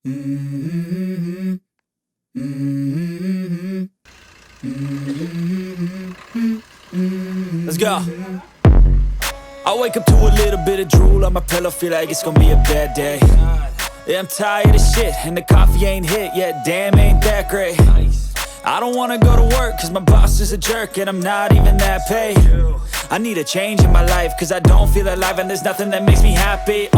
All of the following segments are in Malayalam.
Let's go. I wake up to a little bit of drool on my pillow, feel like it's gonna be a bad day. Yeah, I'm tired of shit, and the coffee ain't hit yet, damn ain't that great. I don't wanna go to work, cause my boss is a jerk, and I'm not even that paid. I need a change in my life, cause I don't feel alive, and there's nothing that makes me happy.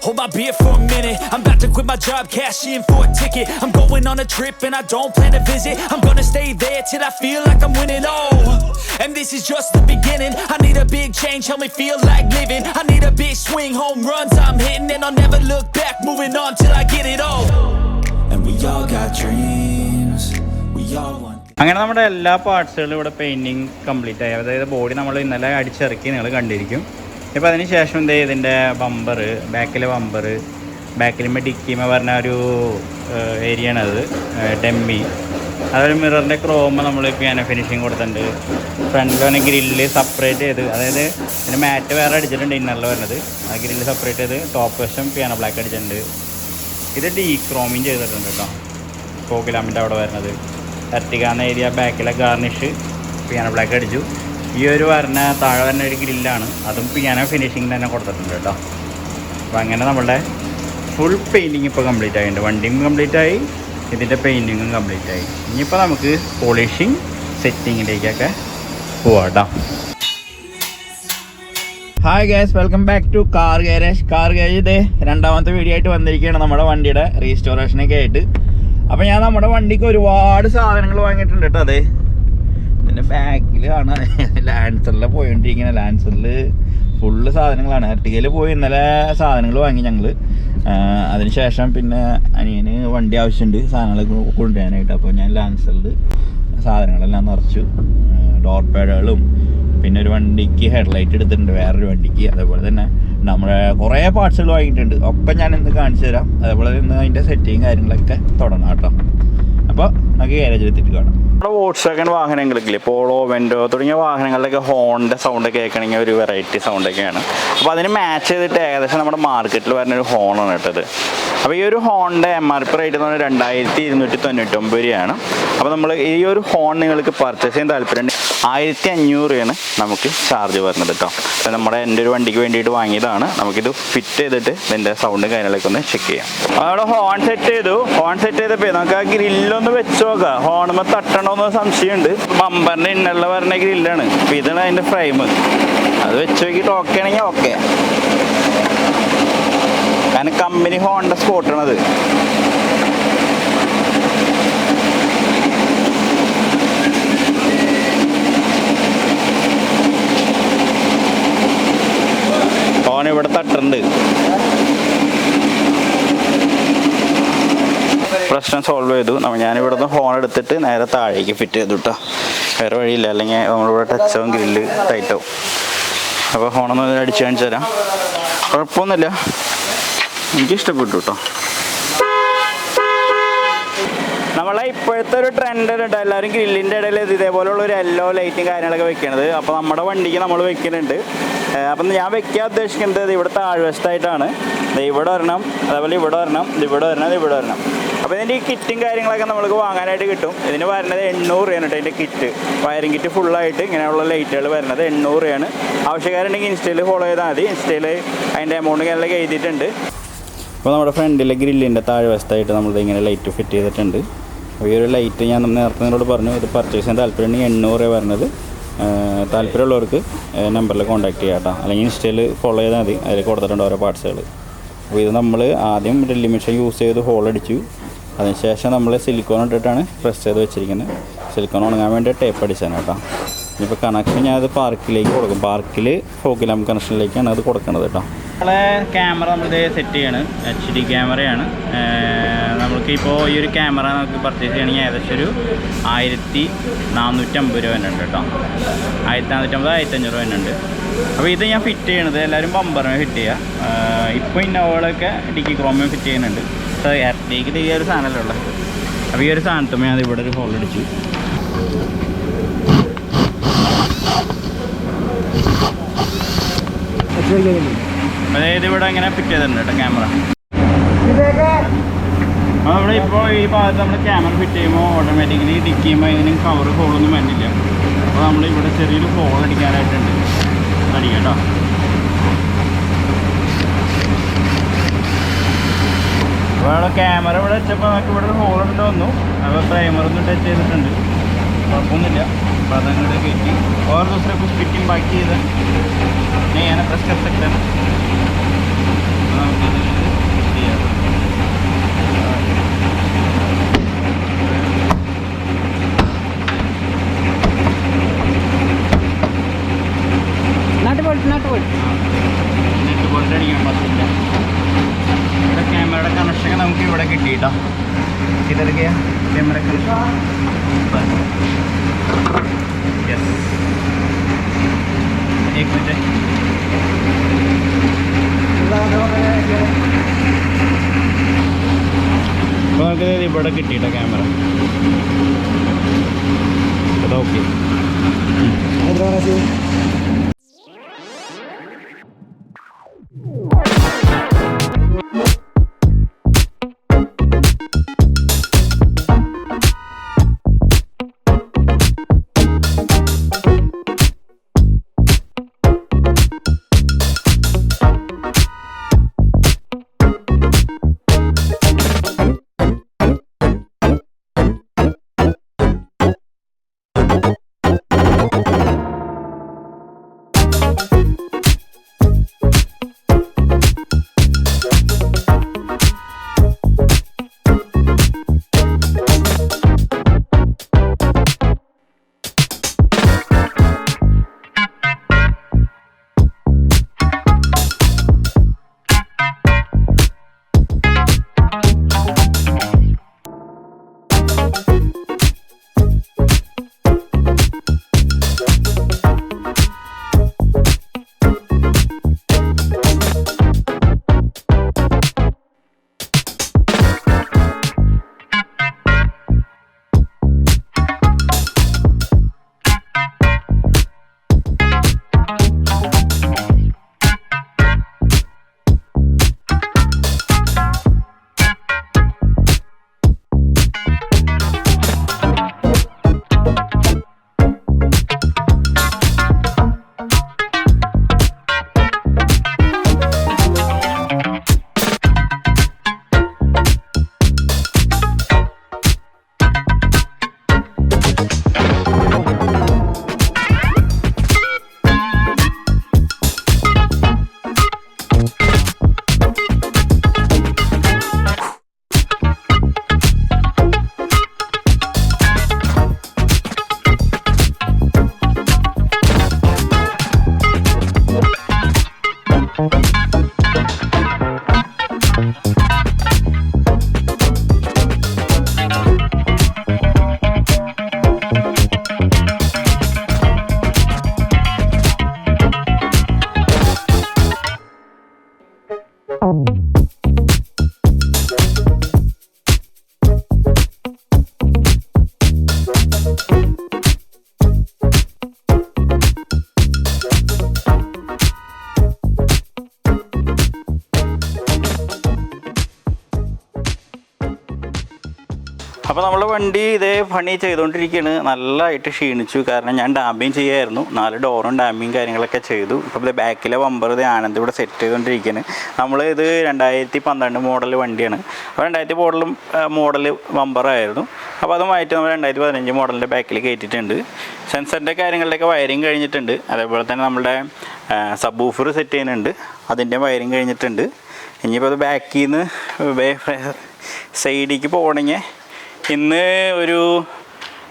Hold my beer for a minute, I'm about to quit my job, cash in for a ticket. I'm going on a trip and I don't plan to visit. I'm gonna stay there till I feel like I'm winning, and this is just the beginning. I need a big change, help me feel like living. I need a big swing, home runs I'm hitting, and I'll never look back, moving on till I get it all. And we all got dreams, we all want. അങ്ങനെ നമ്മുടെ എല്ലാ പാർട്സുകളും ഇവിടെ പെയിൻറ്റിങ് കംപ്ലീറ്റ് ആയി. അതായത് ബോഡി നമ്മൾ ഇന്നലെ അടിച്ചിറക്കി നിങ്ങൾ കണ്ടിരിക്കും. ഇപ്പോൾ അതിന് ശേഷം എന്ത് ഇതിൻ്റെ ബമ്പർ, ബാക്കിലെ ബമ്പർ, ബാക്കിലുമ്പോൾ ഡിക്കിമ പറഞ്ഞ ഒരു ഏരിയയാണത്, ഡെമ്മി. അതൊരു മിററിൻ്റെ ക്രോമ നമ്മൾ പിയാനോ ഫിനിഷിങ് കൊടുത്തിട്ടുണ്ട്. ഫ്രണ്ടിൽ തന്നെ ഗ്രില്ല് സെപ്പറേറ്റ് ചെയ്ത്, അതായത് ഇതിൻ്റെ മാറ്റ് വേറെ അടിച്ചിട്ടുണ്ട് ഇന്നറിൽ വരുന്നത്. ആ ഗ്രില്ല് സെപ്പറേറ്റ് ചെയ്ത് ടോപ്പ് വശം പിയാനോ ബ്ലാക്ക് അടിച്ചിട്ടുണ്ട്. ഇത് ഡീ ക്രോമിങ് ചെയ്തിട്ടുണ്ട് കേട്ടോ, ഫോക്കിലാമിൻ്റെ അവിടെ വരുന്നത്. ertiga എന്ന ഏരിയ ബാക്കിലെ ഗാർണിഷ് പിയാനോ ബ്ലാക്ക് അടിച്ചു. ഈ ഒരു വരുന്ന താഴെ വരുന്ന ഒരു ഗ്രില്ലാണ്, അതും പിയാനോ ഫിനിഷിങ് തന്നെ കൊടുത്തിട്ടുണ്ട് കേട്ടോ. അപ്പോൾ അങ്ങനെ നമ്മളുടെ ഫുൾ പെയിൻറ്റിങ് ഇപ്പോൾ കംപ്ലീറ്റ് ആയിട്ടുണ്ട്. വണ്ടിയും കംപ്ലീറ്റ് ആയി, ഇതിൻ്റെ പെയിൻറ്റിങ്ങും കംപ്ലീറ്റ് ആയി. ഇനിയിപ്പോൾ നമുക്ക് പോളിഷിങ് സെറ്റിങ്ങിലേക്കൊക്കെ പോവാം കേട്ടോ. Hi guys, welcome back to car garage. Car garage ഇതേ രണ്ടാമത്തെ വീഡിയോ ആയിട്ട് വന്നിരിക്കുകയാണ് നമ്മുടെ വണ്ടിയുടെ റീസ്റ്റോറേഷനൊക്കെ ആയിട്ട്. അപ്പോൾ ഞാൻ നമ്മുടെ വണ്ടിക്ക് ഒരുപാട് സാധനങ്ങൾ വാങ്ങിയിട്ടുണ്ട് കേട്ടോ. അതെ, ഇതിൻ്റെ ബാക്കിലാണ് ലാൻസറിൽ പോയിക്കൊണ്ടിരിക്കുന്നത്. ലാൻസറിൽ ഫുള്ള് സാധനങ്ങളാണ്. ertigയിൽ പോയി ഇന്നലെ സാധനങ്ങൾ വാങ്ങി ഞങ്ങൾ. അതിനുശേഷം പിന്നെ അനിയന് വണ്ടി ആവശ്യമുണ്ട് സാധനങ്ങൾ കൊണ്ടുവരാനായിട്ട്. അപ്പോൾ ഞാൻ ലാൻസറിൽ സാധനങ്ങളെല്ലാം നിറച്ചു. ഡോർ പാഡുകളും പിന്നെ ഒരു വണ്ടിക്ക് ഹെഡ്ലൈറ്റ് എടുത്തിട്ടുണ്ട്, വേറൊരു വണ്ടിക്ക്. അതേപോലെ തന്നെ നമ്മുടെ കുറേ പാർട്സുകൾ വാങ്ങിയിട്ടുണ്ട്. ഒക്കെ ഞാൻ ഇന്ന് കാണിച്ചു തരാം. അതേപോലെ ഇന്ന് അതിൻ്റെ സെറ്റിങ് കാര്യങ്ങളൊക്കെ തുടങ്ങാം കേട്ടോ. അപ്പോൾ നമുക്ക് ഗാരേജിൽ എത്തിയിട്ട് കാണാം. നമ്മുടെ വോൾക്സ്വാഗൺ വാഹനങ്ങളില്ലേ, പോളോ, വെൻഡോ തുടങ്ങിയ വാഹനങ്ങളിലൊക്കെ ഹോണിൻ്റെ സൗണ്ട് കേൾക്കണമെങ്കിൽ ഒരു വെറൈറ്റി സൗണ്ടൊക്കെയാണ്. അപ്പോൾ അതിന് മാച്ച് ചെയ്തിട്ട് ഏകദേശം നമ്മുടെ മാർക്കറ്റിൽ വരുന്നൊരു ഹോണാണ് കേട്ടത്. അപ്പോൾ ഈ ഒരു ഹോണിൻ്റെ MRP റേറ്റ് എന്ന് പറഞ്ഞാൽ 2299 രൂപയാണ്. അപ്പോൾ നമ്മൾ ഈ ഒരു ഹോൺ നിങ്ങൾക്ക് പർച്ചേസ് ചെയ്യാൻ താല്പര്യം 1500 രൂപയാണ് നമുക്ക് ചാർജ് വരുന്നത് കേട്ടോ. അപ്പോൾ നമ്മുടെ എൻ്റെ ഒരു വണ്ടിക്ക് വേണ്ടിയിട്ട് വാങ്ങിയതാണ്. നമുക്കിത് ഫിറ്റ് ചെയ്തിട്ട് ഇതിൻ്റെ സൗണ്ടും കാര്യങ്ങളൊക്കെ ഒന്ന് ചെക്ക് ചെയ്യാം. അവിടെ ഹോൺ സെറ്റ് ചെയ്തു. ഹോൺ സെറ്റ് ചെയ്തപ്പോൾ നമുക്ക് ആ ഗ്രില്ലൊന്ന് വെച്ച് നോക്കാം. ഹോണുമ്പോൾ തട്ടണമെന്ന് സംശയമുണ്ട്. ബമ്പറിൻ്റെ ഇന്നറിൽ വരുന്ന ഗ്രില്ലാണ്. അപ്പോൾ ഇതാണ് അതിൻ്റെ ഫ്രെയിം. അത് വെച്ച് നോക്കിയിട്ട് ഓക്കെ ആണെങ്കിൽ ഓക്കെ. കാരണം കമ്പനി ഹോണിൻ്റെ സ്പോട്ടാണത്. ഹോൺ ഇവിടെ തട്ടുണ്ട്. പ്രശ്നം സോൾവ് ചെയ്തു. ഞാനിവിടെ നിന്ന് ഹോൺ എടുത്തിട്ട് നേരെ താഴേക്ക് ഫിറ്റ് ചെയ്തു കേട്ടോ. വേറെ വഴിയില്ല, അല്ലെങ്കിൽ നമ്മളിവിടെ ടച്ചാവും ഗ്രില്ല് ടൈറ്റാവും. അപ്പോൾ ഹോണൊന്ന് അടിച്ച് കാണിച്ചു തരാം. കുഴപ്പമൊന്നുമില്ല, എനിക്കിഷ്ടപ്പെട്ടു കേട്ടോ. നമ്മളെ ഇപ്പോഴത്തെ ഒരു ട്രെൻഡ് കേട്ടോ, എല്ലാവരും ഗ്രില്ലിൻ്റെ ഇടയിൽ ഇതേപോലെയുള്ള ഒരു യെല്ലോ ലൈറ്റും കാര്യങ്ങളൊക്കെ വെക്കണത്. അപ്പോൾ നമ്മുടെ വണ്ടിക്ക് നമ്മൾ വെക്കുന്നുണ്ട്. അപ്പം ഞാൻ വെക്കാൻ ഉദ്ദേശിക്കുന്നത് ഇവിടെ താഴ്വശത്തായിട്ടാണ്. ഇവിടെ വരണം, അതേപോലെ ഇവിടെ വരണം, ഇവിടെ വരണം, ഇവിടെ വരണം. അപ്പോൾ ഇതിൻ്റെ ഈ കിറ്റും കാര്യങ്ങളൊക്കെ നമുക്ക് വാങ്ങാനായിട്ട് കിട്ടും. ഇതിന് വരുന്നത് 800 രൂപയാണ് കേട്ടോ. ഇതിൻ്റെ കിറ്റ്, വയറിംഗ് കിറ്റ് ഫുള്ളായിട്ട് ഇങ്ങനെയുള്ള ലൈറ്റുകൾ വരുന്നത് 800 രൂപയാണ്. ആവശ്യക്കാരുണ്ടെങ്കിൽ ഇൻസ്റ്റയിൽ ഫോളോ ചെയ്താൽ മതി. ഇൻസ്റ്റയിൽ അതിൻ്റെ എമൗണ്ട് കാര്യങ്ങളൊക്കെ എഴുതിയിട്ടുണ്ട്. അപ്പോൾ നമ്മുടെ ഫ്രണ്ടിലെ ഗ്രില്ലിൻ്റെ താഴ്വശത്തായിട്ട് നമ്മളിത് ഇങ്ങനെ ലൈറ്റ് ഫിറ്റ് ചെയ്തിട്ടുണ്ട്. അപ്പോൾ ഈ ഒരു ലൈറ്റ് ഞാൻ നേരത്തെ നിങ്ങളോട് പറഞ്ഞു, ഇത് പർച്ചേസ് ചെയ്യാൻ താല്പര്യമുണ്ടെങ്കിൽ 800 രൂപ വരുന്നത്. താല്പര്യമുള്ളവർക്ക് നമ്പറിൽ കോൺടാക്ട് ചെയ്യാം കേട്ടോ, അല്ലെങ്കിൽ ഇൻസ്റ്റയിൽ ഫോളോ ചെയ്താൽ മതി. അതിൽ കൊടുത്തിട്ടുണ്ട് ഓരോ പാർട്സുകൾ. അപ്പോൾ ഇത് നമ്മൾ ആദ്യം ഡ്രില്ലിംഗ് മെഷീൻ യൂസ് ചെയ്ത് ഹോൾ അടിച്ചു. അതിനുശേഷം നമ്മൾ സിലിക്കോൺ ഇട്ടിട്ടാണ് പ്രസ് ചെയ്ത് വെച്ചിരിക്കുന്നത്. സിലിക്കോൺ ഉണങ്ങാൻ വേണ്ടി ടേപ്പ് അടിച്ചാണ് കേട്ടോ. ഇനിയിപ്പോൾ കണക്ഷൻ ഞാനത് പാർക്കിലേക്ക് കൊടുക്കും. പാർക്കിൽ ഫോക്കിലാം കണക്ഷനിലേക്കാണ് അത് കൊടുക്കുന്നത് കേട്ടോ. നമ്മളെ ക്യാമറ നമ്മളിത് സെറ്റ് ചെയ്യാണ്. HD ക്യാമറയാണ്. നമുക്കിപ്പോൾ ഈ ഒരു ക്യാമറ നമുക്ക് പർച്ചേസ് ചെയ്യണമെങ്കിൽ ഏകദേശം ഒരു 1450 രൂപ വരുന്നുണ്ട് കേട്ടോ. 1450, 1500 രൂപ വരുന്നുണ്ട്. അപ്പോൾ ഇത് ഞാൻ ഫിറ്റ് ചെയ്യണത് എല്ലാവരും ബമ്പറിന് ഫിറ്റ് ചെയ്യുക. ഇപ്പോൾ ഇന്നോവകളൊക്കെ ഡിക്കി ക്രോമിയം ഫിറ്റ് ചെയ്യുന്നുണ്ട്. ertiga ഈ ഒരു സാധനമല്ലേ ഉള്ളത്. അപ്പോൾ ഈ ഒരു സാധനത്തുമ്പോൾ ഞാൻ ഇവിടെ ഒരു ഹോൾ അടിച്ചു. അതായത് ഇവിടെ ഇങ്ങനെ ഫിറ്റ് ചെയ്തിട്ടുണ്ട് കേട്ടോ ക്യാമറ. അവിടെ ഇപ്പോൾ ഈ ഭാഗത്ത് നമ്മൾ ക്യാമറ ഫിറ്റ് ചെയ്യുമ്പോൾ ഓട്ടോമാറ്റിക്കലി ടിക്ക് ചെയ്യുമ്പോൾ ഇതിന് കവർ ഹോളൊന്നും വരുന്നില്ല. അപ്പോൾ നമ്മളിവിടെ ചെറിയൊരു ഹോൾ അടിക്കാനായിട്ടുണ്ട്. അടിക്കാം കേട്ടോ. അപ്പോൾ അവിടെ ക്യാമറ ഇവിടെ വെച്ചപ്പോൾ നമുക്ക് ഇവിടെ ഒരു ഹോൾ ഉണ്ട് വന്നു. അപ്പോൾ പ്രൈമറൊന്നും ടച്ച് ചെയ്തിട്ടുണ്ട്, കുഴപ്പമൊന്നുമില്ല. അപ്പോൾ അതങ്ങോട്ട് കയറ്റി और दूसरे कुछ फिटिंग बाकी है नहीं है ना, प्रेस कर सकते हैं ना. नट बोल्ट അടിക്കാൻ പറ്റില്ല. ഇവിടെ ക്യാമറയുടെ കണക്ഷൻ നമുക്ക് ഇവിടെ കിട്ടിയിട്ടോ. ഇതൊക്കെ ക്യാമറ കണക്ഷൻ യെസ്. एक मिनट അപ്പോൾ നമുക്ക് ഇവിടെ കിട്ടിയിട്ടോ ക്യാമറ. ഓക്കെ അപ്പോൾ നമ്മൾ വണ്ടി ഇതേ പണി ചെയ്തുകൊണ്ടിരിക്കുകയാണ്. നല്ലതായിട്ട് ക്ഷീണിച്ചു. കാരണം ഞാൻ ഡാമ്പിങ് ചെയ്യായിരുന്നു. 4 ഡോറും ഡാമ്പിങ് കാര്യങ്ങളൊക്കെ ചെയ്തു. ഇപ്പോൾ ഇത് ബാക്കിലെ ബമ്പർ ഇത് ആനന്ദ് ഇവിടെ സെറ്റ് ചെയ്തുകൊണ്ടിരിക്കുകയാണ്. നമ്മൾ ഇത് 2012 മോഡൽ വണ്ടിയാണ്. അപ്പോൾ 2012 മോഡൽ ബമ്പറായിരുന്നു. അപ്പോൾ അത് മാറ്റി നമ്മൾ 2015 മോഡലിൻ്റെ ബാക്കിൽ കയറ്റിയിട്ടുണ്ട്. സെൻസറിൻ്റെ കാര്യങ്ങളുടെയൊക്കെ വയറിങ് കഴിഞ്ഞിട്ടുണ്ട്. അതേപോലെ തന്നെ നമ്മുടെ സബ് വൂഫർ സെറ്റ് ചെയ്യുന്നുണ്ട്, അതിൻ്റെ വയറിങ് കഴിഞ്ഞിട്ടുണ്ട്. ഇനിയിപ്പോൾ അത് ബാക്കിൽ നിന്ന് സൈഡിലേക്ക് പോകണമെങ്കിൽ ഇന്ന് ഒരു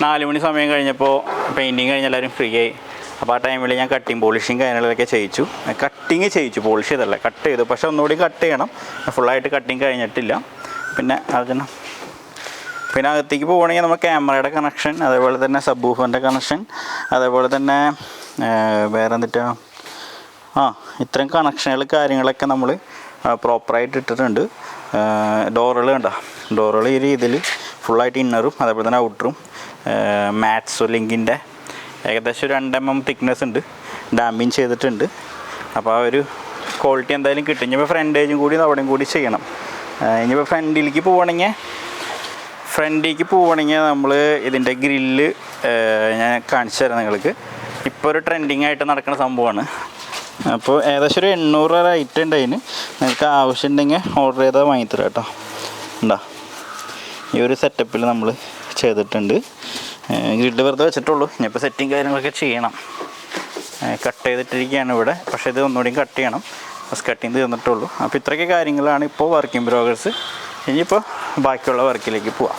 4 മണി സമയം കഴിഞ്ഞപ്പോൾ പെയിൻറ്റിങ് കഴിഞ്ഞ് എല്ലാവരും ഫ്രീ ആയി. അപ്പോൾ ആ ടൈമിൽ ഞാൻ കട്ടിങ് പോളിഷിങ് കാര്യങ്ങളൊക്കെ ചെയ്യിച്ചു. കട്ടിങ് ചെയ്യിച്ചു, പോളിഷ് ചെയ്തല്ല, കട്ട് ചെയ്തു. പക്ഷേ ഒന്നുകൂടി കട്ട് ചെയ്യണം, ഫുള്ളായിട്ട് കട്ടിങ് കഴിഞ്ഞിട്ടില്ല. പിന്നെ അതിന് പിന്നെ അകത്തേക്ക് പോകണമെങ്കിൽ നമ്മൾ ക്യാമറയുടെ കണക്ഷൻ, അതേപോലെ തന്നെ സബ് വൂഫറിൻ്റെ കണക്ഷൻ, അതേപോലെ തന്നെ വേറെ എന്നിട്ടാ ഇത്തരം കണക്ഷനുകൾ കാര്യങ്ങളൊക്കെ നമ്മൾ പ്രോപ്പറായിട്ട് ഇട്ടിട്ടുണ്ട്. ഡോറുകൾ കണ്ടോ, ഡോറുകൾ ഈ രീതിയിൽ ഫുള്ളായിട്ട് ഇന്നറും അതേപോലെ തന്നെ ഔട്ടറും മാറ്റ്സ് ലിങ്കിൻ്റെ ഏകദേശം 2 mm തിക്നെസ് ഉണ്ട്, ഡാമ്പിങ് ചെയ്തിട്ടുണ്ട്. അപ്പോൾ ആ ഒരു ക്വാളിറ്റി എന്തായാലും കിട്ടും. ഇനിയിപ്പോൾ ഫ്രണ്ടേജും കൂടി അവിടെയും കൂടി ചെയ്യണം. ഇനിയിപ്പോൾ ഫ്രണ്ടിലേക്ക് പോകണമെങ്കിൽ ഫ്രണ്ടിലേക്ക് പോവുകയാണെങ്കിൽ നമ്മൾ ഇതിൻ്റെ ഗ്രില്ല് ഞാൻ കാണിച്ചു തരാം നിങ്ങൾക്ക്. ഇപ്പോൾ ഒരു ട്രെൻഡിങ് ആയിട്ട് നടക്കുന്ന സംഭവമാണ്. അപ്പോൾ ഏകദേശം ഒരു 800 റേറ്റ് ഉണ്ട് അതിന്. നിങ്ങൾക്ക് ആവശ്യമുണ്ടെങ്കിൽ ഓർഡർ ചെയ്താൽ വാങ്ങിത്തരാം കേട്ടോ. ഉണ്ടാ ഈ ഒരു സെറ്റപ്പിൽ നമ്മൾ ചെയ്തിട്ടുണ്ട്. ഗ്രിഡ് വെറുതെ വെച്ചിട്ടുള്ളൂ. ഇനിയിപ്പോൾ സെറ്റിങ് കാര്യങ്ങളൊക്കെ ചെയ്യണം. കട്ട് ചെയ്തിട്ടിരിക്കുകയാണ് ഇവിടെ. പക്ഷേ ഇത് ഒന്നുകൂടി കട്ട് ചെയ്യണം. ഫസ്റ്റ് കട്ടിങ് തീർന്നിട്ടുള്ളൂ. അപ്പോൾ ഇത്രയൊക്കെ കാര്യങ്ങളാണ് ഇപ്പോൾ വർക്കിംഗ് പ്രോഗ്രസ്. ഇനിയിപ്പോൾ ബാക്കിയുള്ള വർക്കിലേക്ക് പോവാം.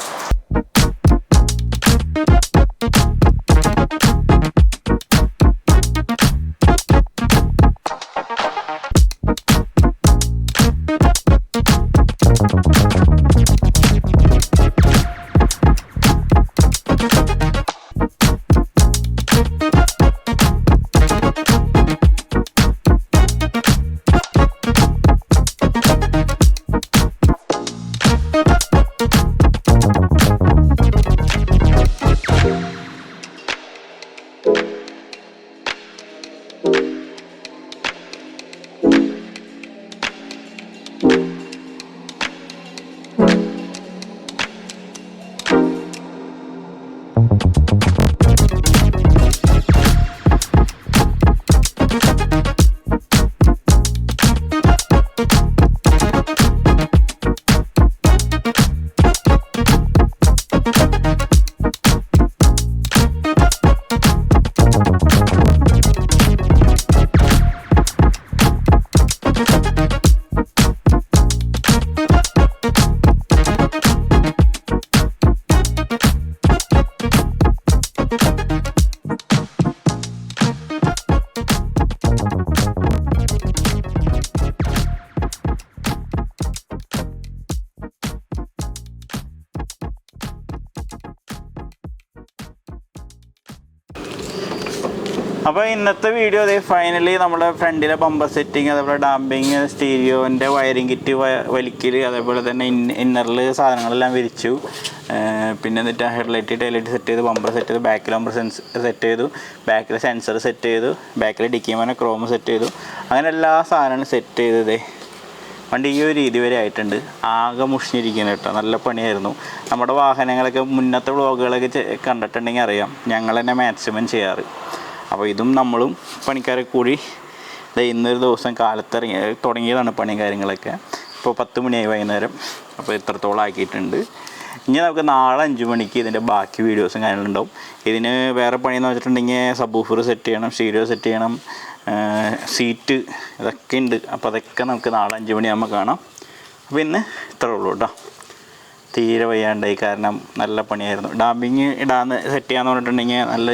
അപ്പോൾ ഇന്നത്തെ വീഡിയോ അതേ ഫൈനലി നമ്മുടെ ഫ്രണ്ടിലെ ബമ്പർ സെറ്റിങ്, അതേപോലെ ഡാമ്പിങ്, സ്റ്റീരിയോൻ്റെ വയറിംഗ് കിറ്റ് വലിക്കൽ, അതേപോലെ തന്നെ ഇന്നറിൽ സാധനങ്ങളെല്ലാം വിരിച്ചു. പിന്നെ എന്നിട്ട് ഹെഡ്ലൈറ്റ് ടൈലൈറ്റ് സെറ്റ് ചെയ്തു, ബമ്പർ സെറ്റ് ചെയ്തു, ബാക്കിൽ ബമ്പർ സെറ്റ് ചെയ്തു, ബാക്കിൽ സെൻസർ സെറ്റ് ചെയ്തു, ബാക്കിൽ ഡിക്കിമാനെ ക്രോം സെറ്റ് ചെയ്തു. അങ്ങനെ എല്ലാ സാധനങ്ങളും സെറ്റ് ചെയ്തതേ വണ്ടി ഈ ഒരു രീതി വരെ ആയിട്ടുണ്ട്. ആകെ മുഷിഞ്ഞിരിക്കുന്നത് കേട്ടോ. നല്ല പണിയായിരുന്നു. നമ്മുടെ വാഹനങ്ങളൊക്കെ മുന്നത്തെ വ്ളോഗുകളൊക്കെ കണ്ടിട്ടുണ്ടെങ്കിൽ അറിയാം, ഞങ്ങൾ തന്നെ മാക്സിമം ചെയ്യാറ്. അപ്പോൾ ഇതും നമ്മളും പണിക്കാരെ കൂടി ഇന്നൊരു ദിവസം കാലത്തിറങ്ങി തുടങ്ങിയതാണ് പണിയും കാര്യങ്ങളൊക്കെ. ഇപ്പോൾ 10 മണിയായി വൈകുന്നേരം. അപ്പോൾ ഇത്രത്തോളം ആക്കിയിട്ടുണ്ട്. ഇനി നമുക്ക് നാളെ 5 മണിക്ക് ഇതിൻ്റെ ബാക്കി വീഡിയോസും കാര്യങ്ങളുണ്ടാവും. ഇതിന് വേറെ പണിയെന്ന് വെച്ചിട്ടുണ്ടെങ്കിൽ സബ്വൂഫർ സെറ്റ് ചെയ്യണം, സ്റ്റീരിയോ സെറ്റ് ചെയ്യണം, സീറ്റ് ഇതൊക്കെ ഉണ്ട്. അപ്പോൾ അതൊക്കെ നമുക്ക് നാളെ 5 മണിയാകുമ്പോൾ കാണാം. അപ്പോൾ ഇന്ന് ഇത്രേ ഉള്ളൂ കേട്ടോ. തീരെ വയ്യാണ്ടായി, കാരണം നല്ല പണിയായിരുന്നു. ഡാമ്പിങ് സെറ്റ് ചെയ്യാന്ന് പറഞ്ഞിട്ടുണ്ടെങ്കിൽ നല്ല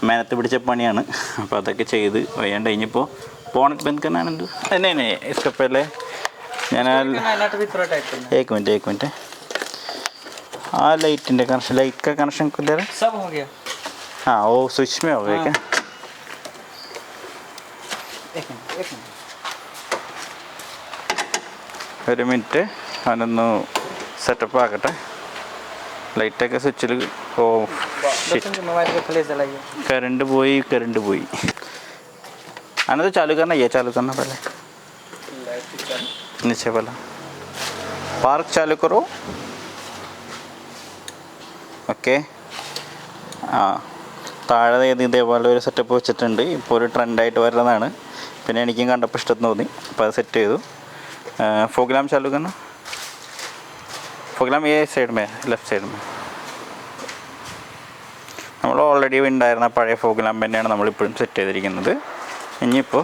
മേനത്ത് പിടിച്ച പണിയാണ്. അപ്പോൾ അതൊക്കെ ചെയ്ത് വയ്യാണ്ട് കഴിഞ്ഞപ്പോൾ ബോണറ്റ് ബന്ദ് കനാനുണ്ട് തന്നെ इसका पहले ഞാൻ एक मिनट ആ ലൈറ്റിൻ്റെ കണക്ഷൻ, लाइट का कनेक्शन किधर है? सब हो गया. हाँ वो स्विच में हो गया क्या? ഒരു മിനിറ്റ് അവനൊന്ന് സെറ്റപ്പ് ആക്കട്ടെ. ലൈറ്റൊക്കെ സ്വിച്ചിൽ करंट പോയി. आना तो चालू करना, ये चालू करना पहले, नीचे वाला पार्क चालू करो. ഓക്കെ. താഴെ ഇതേപോലെ ഒരു സെറ്റപ്പ് വെച്ചിട്ടുണ്ട്. ഇപ്പോൾ ഒരു ട്രെൻഡായിട്ട് വരുന്നതാണ്. പിന്നെ എനിക്കും കണ്ടപ്പോൾ ഇഷ്ടം തോന്നി, അപ്പോൾ അത് സെറ്റ് ചെയ്തു. फोग्राम चालू करना, फोग्राम ये साइड में, लेफ्ट साइड में. നമ്മൾ ഓൾറെഡി ഉണ്ടായിരുന്ന പഴയ ഫോഗ് ലാമ്പ് തന്നെയാണ് നമ്മളിപ്പോഴും സെറ്റ് ചെയ്തിരിക്കുന്നത്. ഇനിയിപ്പോൾ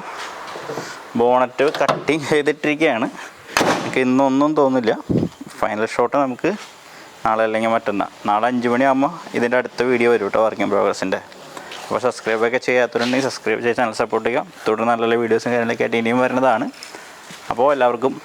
ബോണറ്റ് കട്ടിങ് ചെയ്തിട്ടിരിക്കുകയാണ്. എനിക്ക് ഇന്നൊന്നും തോന്നില്ല. ഫൈനൽ ഷോട്ട് നമുക്ക് നാളെ അല്ലെങ്കിൽ മറ്റന്നാൾ, നാളെ 5 മണിയാകുമ്പോൾ ഇതിൻ്റെ അടുത്ത വീഡിയോ വരും കേട്ടോ, വർക്കിംഗ് പ്രോഗ്രസിൻ്റെ. അപ്പോൾ സബ്സ്ക്രൈബൊക്കെ ചെയ്യാത്തവരുണ്ടെങ്കിൽ സബ്സ്ക്രൈബ് ചെയ്ത് ചാനൽ സപ്പോർട്ട് ചെയ്യുക. തുടർന്ന് നല്ല നല്ല വീഡിയോസും കാര്യങ്ങളൊക്കെ ആയിട്ട് ഇനിയും വരുന്നതാണ്. അപ്പോൾ എല്ലാവർക്കും